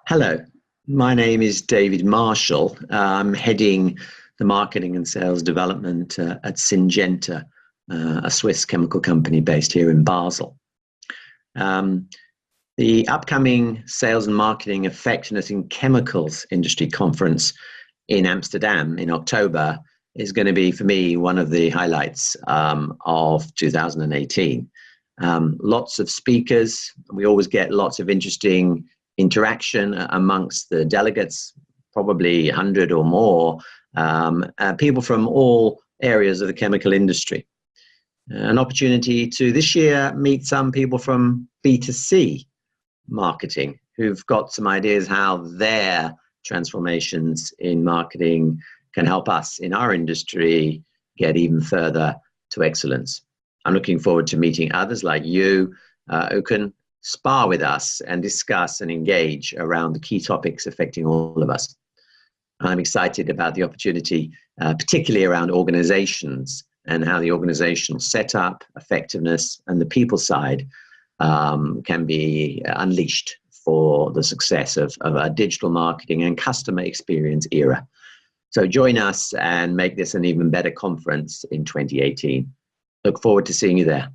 Hello, my name is David Marshall. I'm heading the marketing and sales development at Syngenta, a Swiss chemical company based here in Basel. The upcoming Sales and Marketing Effectiveness in Chemicals Industry Conference in Amsterdam in October is going to be, for me, one of the highlights of 2018. Lots of speakers. We always get lots of interesting interaction amongst the delegates, probably 100 or more, people from all areas of the chemical industry. An opportunity to this year meet some people from B2C marketing who've got some ideas how their transformations in marketing can help us in our industry get even further to excellence. I'm looking forward to meeting others like you who can spar with us and discuss and engage around the key topics affecting all of us. I'm excited about the opportunity, particularly around organizations and how the organizational setup, effectiveness, and the people side can be unleashed for the success of a digital marketing and customer experience era. So join us and make this an even better conference in 2018. Look forward to seeing you there.